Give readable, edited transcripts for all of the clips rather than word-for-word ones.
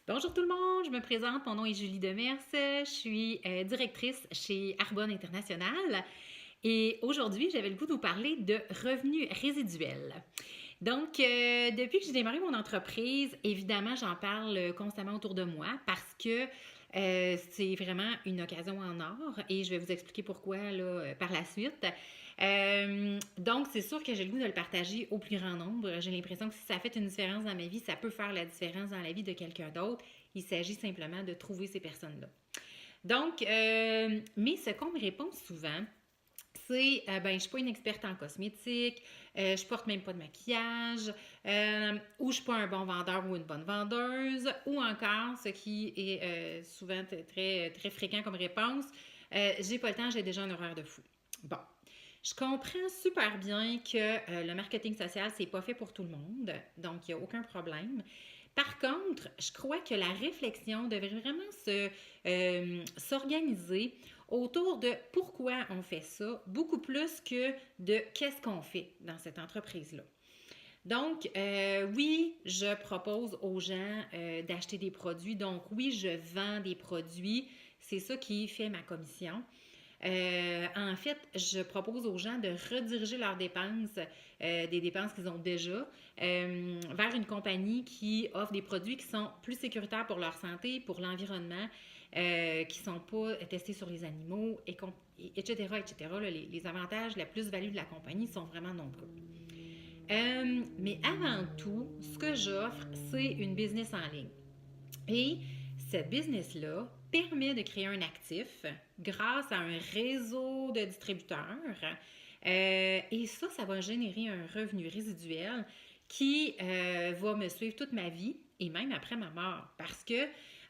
Bonjour tout le monde, je me présente, mon nom est Julie Demers, je suis directrice chez Arbonne International et aujourd'hui j'avais le goût de vous parler de revenus résiduels. Donc, depuis que j'ai démarré mon entreprise, évidemment j'en parle constamment autour de moi parce que c'est vraiment une occasion en or et je vais vous expliquer pourquoi là, par la suite. Donc, c'est sûr que j'ai le goût de le partager au plus grand nombre. J'ai l'impression que si ça fait une différence dans ma vie, ça peut faire la différence dans la vie de quelqu'un d'autre. Il s'agit simplement de trouver ces personnes-là. Donc, mais ce qu'on me répond souvent, c'est ben, je suis pas une experte en cosmétique, je porte même pas de maquillage, ou je suis pas un bon vendeur ou une bonne vendeuse, ou encore, ce qui est souvent très fréquent comme réponse, j'ai pas le temps, j'ai déjà un horaire de fou. Bon, je comprends super bien que le marketing social, c'est pas fait pour tout le monde, donc il n'y a aucun problème. Par contre, je crois que la réflexion devrait vraiment s'organiser autour de pourquoi on fait ça, beaucoup plus que de qu'est-ce qu'on fait dans cette entreprise-là. Donc, oui, je propose aux gens d'acheter des produits. Donc, oui, je vends des produits. C'est ça qui fait ma commission. En fait, je propose aux gens de rediriger leurs dépenses, des dépenses qu'ils ont déjà, vers une compagnie qui offre des produits qui sont plus sécuritaires pour leur santé, pour l'environnement, qui ne sont pas testés sur les animaux, etc., etc. Là, les avantages, la plus-value de la compagnie sont vraiment nombreux. Mais avant tout, ce que j'offre, c'est une business en ligne. Et cette business-là permet de créer un actif grâce à un réseau de distributeurs. Et ça va générer un revenu résiduel qui va me suivre toute ma vie et même après ma mort. Parce que,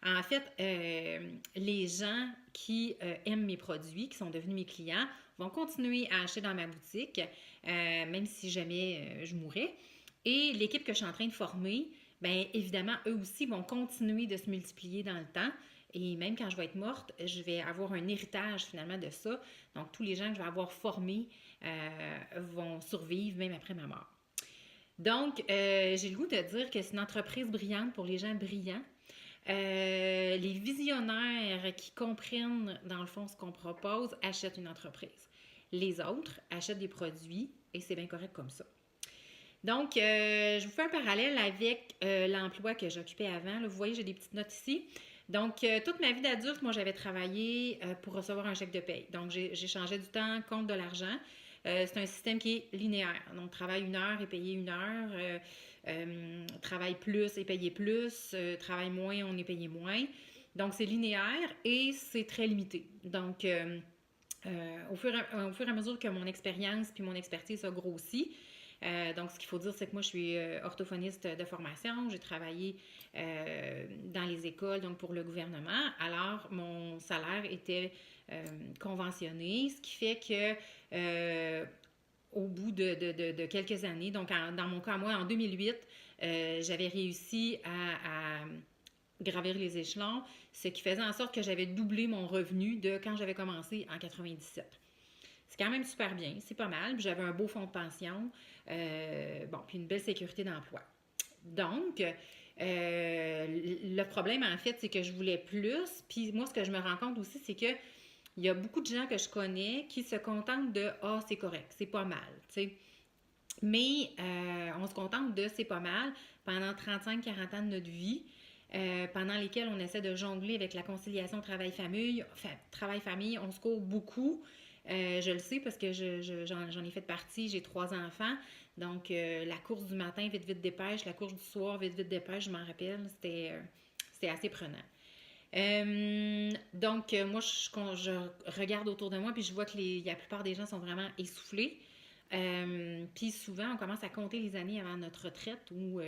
en fait, les gens qui aiment mes produits, qui sont devenus mes clients, vont continuer à acheter dans ma boutique, même si jamais je mourrais. Et l'équipe que je suis en train de former, bien évidemment, eux aussi vont continuer de se multiplier dans le temps. Et même quand je vais être morte, je vais avoir un héritage finalement de ça. Donc, tous les gens que je vais avoir formés vont survivre même après ma mort. Donc, j'ai le goût de dire que c'est une entreprise brillante pour les gens brillants. Les visionnaires qui comprennent dans le fond ce qu'on propose achètent une entreprise. Les autres achètent des produits et c'est bien correct comme ça. Donc, je vous fais un parallèle avec l'emploi que j'occupais avant. Là, vous voyez, j'ai des petites notes ici. Donc, toute ma vie d'adulte, moi, j'avais travaillé pour recevoir un chèque de paye. Donc, j'ai changé du temps contre de l'argent. C'est un système qui est linéaire. Donc, travaille une heure et payé une heure. Travaille plus et payé plus. Travaille moins, on est payé moins. Donc, c'est linéaire et c'est très limité. Donc, au fur et à mesure que mon expérience puis mon expertise a grossi, donc, ce qu'il faut dire, c'est que moi, je suis orthophoniste de formation. J'ai travaillé dans les écoles, donc pour le gouvernement. Alors, mon salaire était conventionné, ce qui fait que au bout de quelques années, donc dans mon cas, moi, en 2008, j'avais réussi à gravir les échelons, ce qui faisait en sorte que j'avais doublé mon revenu de quand j'avais commencé en 97. C'est quand même super bien, c'est pas mal. Puis j'avais un beau fonds de pension, bon, puis une belle sécurité d'emploi. Donc, le problème, en fait, c'est que je voulais plus. Puis moi, ce que je me rends compte aussi, c'est que il y a beaucoup de gens que je connais qui se contentent de ah, c'est correct, c'est pas mal, tu sais. Mais on se contente de c'est pas mal pendant 35-40 ans de notre vie, pendant lesquels on essaie de jongler avec la conciliation travail-famille. Enfin, travail-famille, on se court beaucoup. Je le sais parce que j'en ai fait partie. J'ai 3 enfants. Donc, la course du matin, vite, vite, dépêche. La course du soir, vite, vite, dépêche. Je m'en rappelle. C'était assez prenant. Donc, moi, je regarde autour de moi puis je vois que la plupart des gens sont vraiment essoufflés. Puis souvent, on commence à compter les années avant notre retraite ou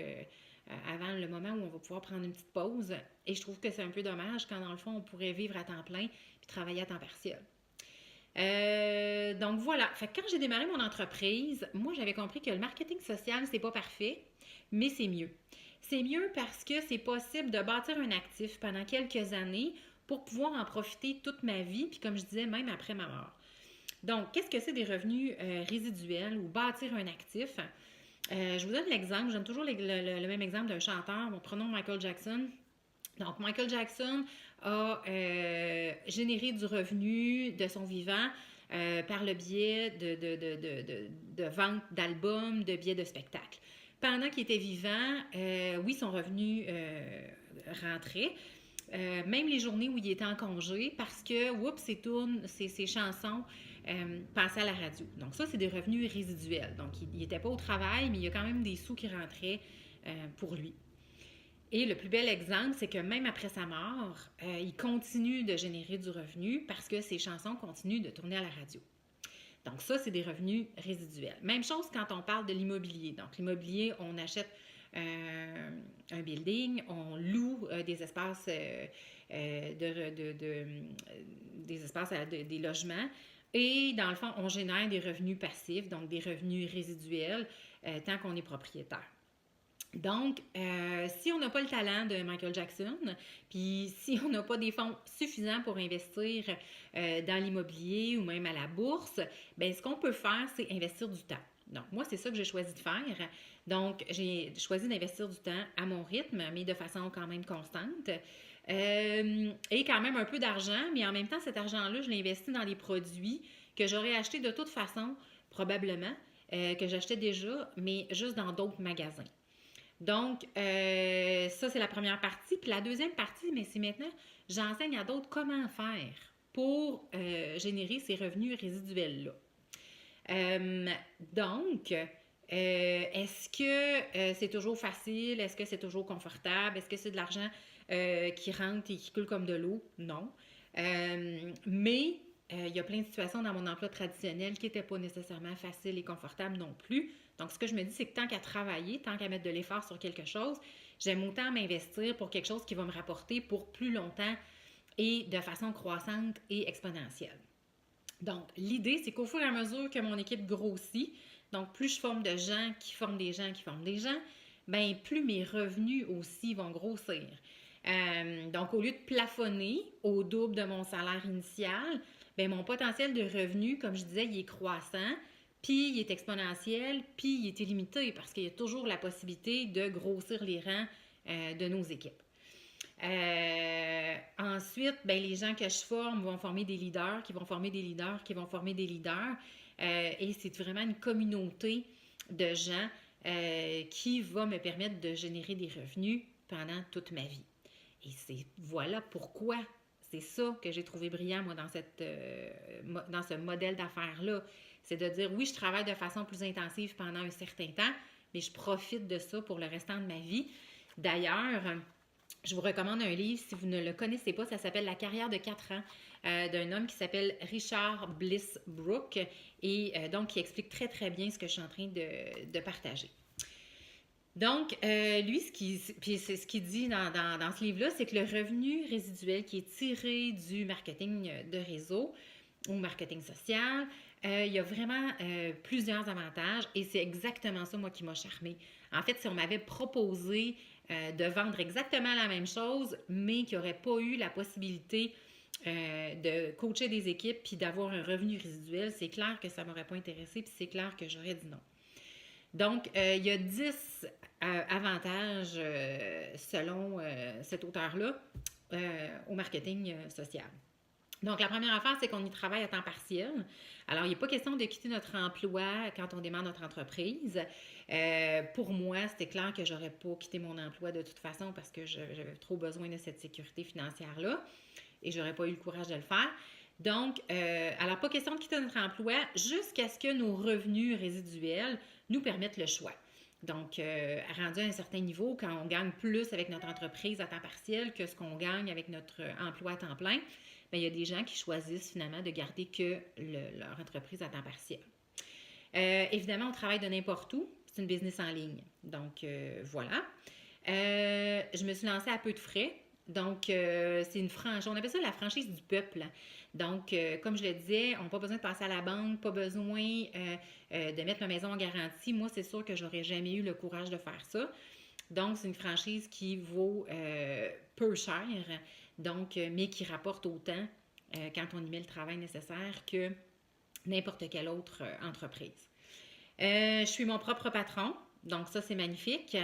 avant le moment où on va pouvoir prendre une petite pause. Et je trouve que c'est un peu dommage quand, dans le fond, on pourrait vivre à temps plein puis travailler à temps partiel. Donc voilà, fait que quand j'ai démarré mon entreprise, moi j'avais compris que le marketing social, c'est pas parfait, mais c'est mieux. C'est mieux parce que c'est possible de bâtir un actif pendant quelques années pour pouvoir en profiter toute ma vie, puis comme je disais, même après ma mort. Donc, qu'est-ce que c'est des revenus résiduels ou bâtir un actif? Je vous donne l'exemple, j'aime toujours le même exemple d'un chanteur. Bon, prenons Michael Jackson. Donc, Michael Jackson a généré du revenu de son vivant par le biais de vente d'albums, de billets de spectacles. Pendant qu'il était vivant, oui, son revenu rentrait, même les journées où il était en congé, parce que, oups, ses chansons passaient à la radio. Donc ça, c'est des revenus résiduels. Donc, il n'était pas au travail, mais il y a quand même des sous qui rentraient pour lui. Et le plus bel exemple, c'est que même après sa mort, il continue de générer du revenu parce que ses chansons continuent de tourner à la radio. Donc ça, c'est des revenus résiduels. Même chose quand on parle de l'immobilier. Donc l'immobilier, on achète un building, on loue des espaces, des logements. Et dans le fond, on génère des revenus passifs, donc des revenus résiduels, tant qu'on est propriétaire. Donc, si on n'a pas le talent de Michael Jackson, puis si on n'a pas des fonds suffisants pour investir dans l'immobilier ou même à la bourse, bien, ce qu'on peut faire, c'est investir du temps. Donc, moi, c'est ça que j'ai choisi de faire. Donc, j'ai choisi d'investir du temps à mon rythme, mais de façon quand même constante. Et quand même un peu d'argent, mais en même temps, cet argent-là, je l'ai investi dans des produits que j'aurais achetés de toute façon, probablement, que j'achetais déjà, mais juste dans d'autres magasins. Donc, ça, c'est la première partie. Puis la deuxième partie, mais c'est maintenant, j'enseigne à d'autres comment faire pour générer ces revenus résiduels-là. Donc, est-ce que c'est toujours facile? Est-ce que c'est toujours confortable? Est-ce que c'est de l'argent qui rentre et qui coule comme de l'eau? Non. Mais il y a plein de situations dans mon emploi traditionnel qui n'étaient pas nécessairement faciles et confortables non plus. Donc, ce que je me dis, c'est que tant qu'à travailler, tant qu'à mettre de l'effort sur quelque chose, j'aime autant m'investir pour quelque chose qui va me rapporter pour plus longtemps et de façon croissante et exponentielle. Donc, l'idée, c'est qu'au fur et à mesure que mon équipe grossit, donc plus je forme de gens qui forment des gens qui forment des gens, bien, plus mes revenus aussi vont grossir. Donc, au lieu de plafonner au double de mon salaire initial, bien, mon potentiel de revenu, comme je disais, il est croissant, puis il est exponentiel, puis il est illimité parce qu'il y a toujours la possibilité de grossir les rangs de nos équipes. Ensuite, ben, les gens que je forme vont former des leaders, qui vont former des leaders, qui vont former des leaders. Et c'est vraiment une communauté de gens qui va me permettre de générer des revenus pendant toute ma vie. Et voilà pourquoi c'est ça que j'ai trouvé brillant, moi, dans ce modèle d'affaires-là. C'est de dire, oui, je travaille de façon plus intensive pendant un certain temps, mais je profite de ça pour le restant de ma vie. D'ailleurs, je vous recommande un livre, si vous ne le connaissez pas, ça s'appelle La carrière de 4 ans, d'un homme qui s'appelle Richard Bliss Brooke, et donc qui explique très, très bien ce que je suis en train de partager. Donc, lui, c'est ce qu'il dit dans ce livre-là, c'est que le revenu résiduel qui est tiré du marketing de réseau ou marketing social, il y a vraiment plusieurs avantages et c'est exactement ça, moi, qui m'a charmée. En fait, si on m'avait proposé de vendre exactement la même chose, mais qu'il n'y aurait pas eu la possibilité de coacher des équipes puis d'avoir un revenu résiduel, c'est clair que ça ne m'aurait pas intéressé puis c'est clair que j'aurais dit non. Donc, il y a 10 avantages selon cet auteur-là au marketing social. Donc, la première affaire, c'est qu'on y travaille à temps partiel. Alors, il n'est pas question de quitter notre emploi quand on démarre notre entreprise. Pour moi, c'était clair que je n'aurais pas quitté mon emploi de toute façon parce que j'avais trop besoin de cette sécurité financière-là et je n'aurais pas eu le courage de le faire. Donc, alors, pas question de quitter notre emploi jusqu'à ce que nos revenus résiduels nous permettent le choix. Donc, rendu à un certain niveau, quand on gagne plus avec notre entreprise à temps partiel que ce qu'on gagne avec notre emploi à temps plein, bien, il y a des gens qui choisissent finalement de garder que leur entreprise à temps partiel. Évidemment, on travaille de n'importe où. C'est une business en ligne. Donc, voilà. Je me suis lancée à peu de frais. Donc, c'est une franchise. On appelle ça la franchise du peuple. Donc, comme je le disais, on n'a pas besoin de passer à la banque, pas besoin de mettre ma maison en garantie. Moi, c'est sûr que je n'aurais jamais eu le courage de faire ça. Donc, c'est une franchise qui vaut peu cher, donc, mais qui rapporte autant quand on y met le travail nécessaire que n'importe quelle autre entreprise. Je suis mon propre patron. Donc ça, c'est magnifique.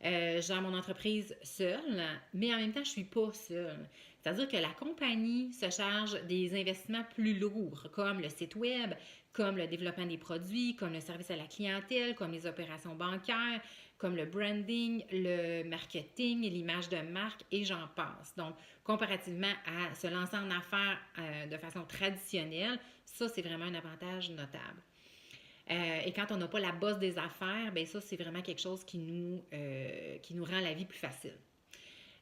Je gère mon entreprise seule, mais en même temps, je ne suis pas seule. C'est-à-dire que la compagnie se charge des investissements plus lourds, comme le site web, comme le développement des produits, comme le service à la clientèle, comme les opérations bancaires, comme le branding, le marketing, l'image de marque, et j'en passe. Donc, comparativement à se lancer en affaires de façon traditionnelle, ça, c'est vraiment un avantage notable. Et quand on n'a pas la bosse des affaires, bien ça, c'est vraiment quelque chose qui nous rend la vie plus facile.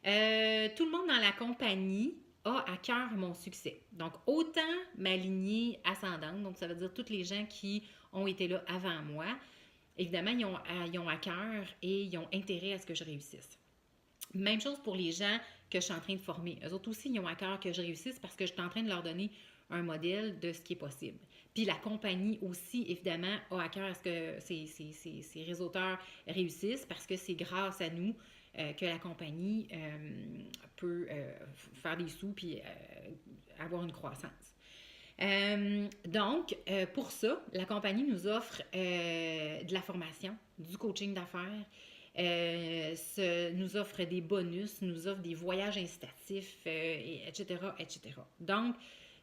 Tout le monde dans la compagnie a à cœur mon succès. Donc, autant ma lignée ascendante, donc ça veut dire tous les gens qui ont été là avant moi, évidemment, ils ont à cœur et ils ont intérêt à ce que je réussisse. Même chose pour les gens que je suis en train de former. Eux autres aussi, ils ont à cœur que je réussisse parce que je suis en train de leur donner un modèle de ce qui est possible. Puis la compagnie aussi, évidemment, a à cœur à ce que ces réseauteurs réussissent parce que c'est grâce à nous que la compagnie peut faire des sous puis avoir une croissance. Donc, pour ça, la compagnie nous offre de la formation, du coaching d'affaires, nous offre des bonus, nous offre des voyages incitatifs, etc., etc. Donc,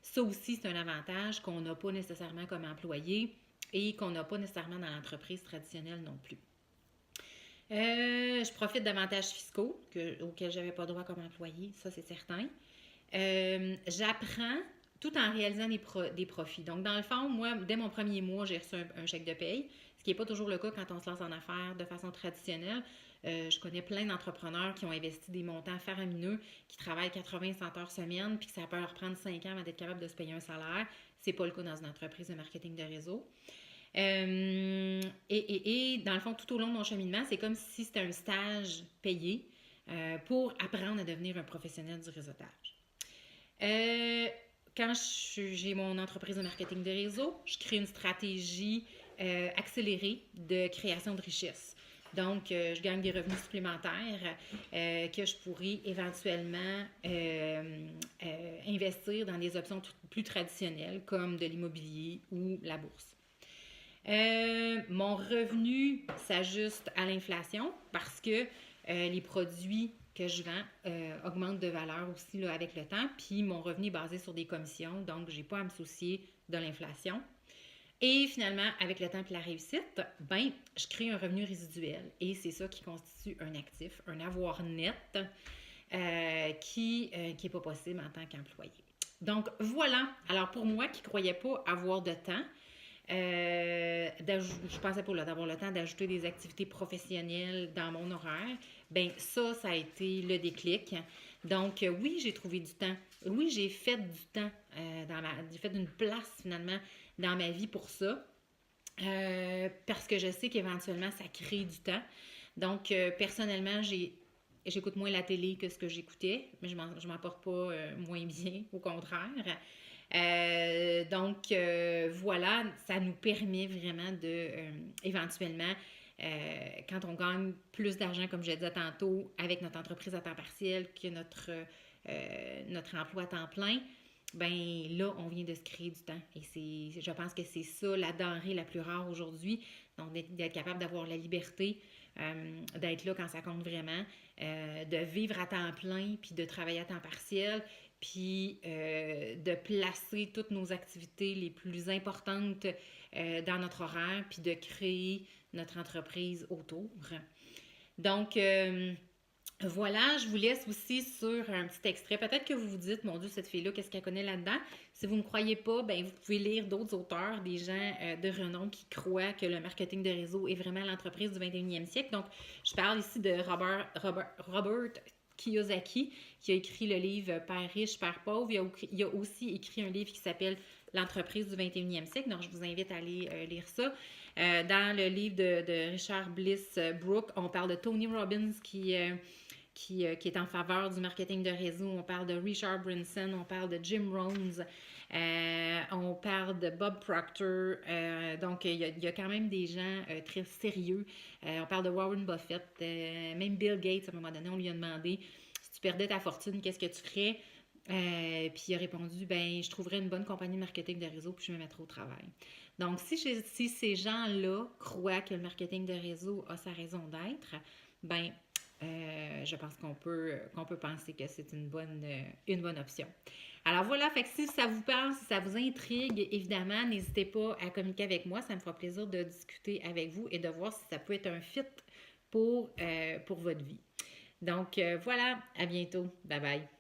ça aussi, c'est un avantage qu'on n'a pas nécessairement comme employé et qu'on n'a pas nécessairement dans l'entreprise traditionnelle non plus. Je profite d'avantages fiscaux auxquels je n'avais pas droit comme employé, ça c'est certain. J'apprends tout en réalisant des profits. Donc, dans le fond, moi, dès mon premier mois, j'ai reçu un chèque de paye, ce qui n'est pas toujours le cas quand on se lance en affaires de façon traditionnelle. Je connais plein d'entrepreneurs qui ont investi des montants faramineux, qui travaillent 80-100 heures semaine, puis que ça peut leur prendre 5 ans avant d'être capable de se payer un salaire. C'est pas le cas dans une entreprise de marketing de réseau. Et dans le fond, tout au long de mon cheminement, c'est comme si c'était un stage payé pour apprendre à devenir un professionnel du réseautage. Quand j'ai mon entreprise de marketing de réseau, je crée une stratégie accélérée de création de richesse. Donc, je gagne des revenus supplémentaires que je pourrais éventuellement investir dans des options plus traditionnelles comme de l'immobilier ou la bourse. Mon revenu s'ajuste à l'inflation parce que les produits que je vends augmentent de valeur aussi là, avec le temps. Puis mon revenu est basé sur des commissions, donc je n'ai pas à me soucier de l'inflation. Et finalement, avec le temps et la réussite, ben, je crée un revenu résiduel. Et c'est ça qui constitue un actif, un avoir net qui n'est pas possible en tant qu'employé. Donc voilà. Alors pour moi qui ne croyais pas avoir de temps, je pensais pas d'avoir le temps d'ajouter des activités professionnelles dans mon horaire, ben ça a été le déclic. Donc oui, j'ai trouvé du temps. Oui, j'ai fait du temps, j'ai fait une place finalement dans ma vie pour ça, parce que je sais qu'éventuellement ça crée du temps. Donc personnellement, j'écoute moins la télé que ce que j'écoutais, mais je m'en porte pas moins bien, au contraire. Donc, voilà, ça nous permet vraiment de, éventuellement, quand on gagne plus d'argent, comme je disais tantôt, avec notre entreprise à temps partiel que notre emploi à temps plein, ben là, on vient de se créer du temps. Et je pense que c'est ça la denrée la plus rare aujourd'hui. Donc, d'être capable d'avoir la liberté, d'être là quand ça compte vraiment, de vivre à temps plein, puis de travailler à temps partiel, puis de placer toutes nos activités les plus importantes dans notre horaire, puis de créer notre entreprise autour. Donc, voilà, je vous laisse aussi sur un petit extrait. Peut-être que vous vous dites, mon Dieu, cette fille-là, qu'est-ce qu'elle connaît là-dedans? Si vous ne me croyez pas, ben, vous pouvez lire d'autres auteurs, des gens de renom qui croient que le marketing de réseau est vraiment l'entreprise du 21e siècle. Donc, je parle ici de Robert Kiyosaki, qui a écrit le livre Père riche, Père pauvre. Il a aussi écrit un livre qui s'appelle L'entreprise du 21e siècle. Donc, je vous invite à aller lire ça. Dans le livre de Richard Bliss Brooke, on parle de Tony Robbins qui est en faveur du marketing de réseau. On parle de Richard Branson, on parle de Jim Rohn, on parle de Bob Proctor. Donc, il y a quand même des gens très sérieux. On parle de Warren Buffett, même Bill Gates, à un moment donné, on lui a demandé si tu perdais ta fortune, qu'est-ce que tu ferais? Puis il a répondu, ben, je trouverais une bonne compagnie de marketing de réseau, puis je me mettrai au travail. Donc, si ces gens-là croient que le marketing de réseau a sa raison d'être, ben, je pense qu'on peut penser que c'est une bonne option. Alors voilà, fait que si ça vous parle, si ça vous intrigue, évidemment, n'hésitez pas à communiquer avec moi. Ça me fera plaisir de discuter avec vous et de voir si ça peut être un fit pour votre vie. Donc voilà, à bientôt. Bye bye.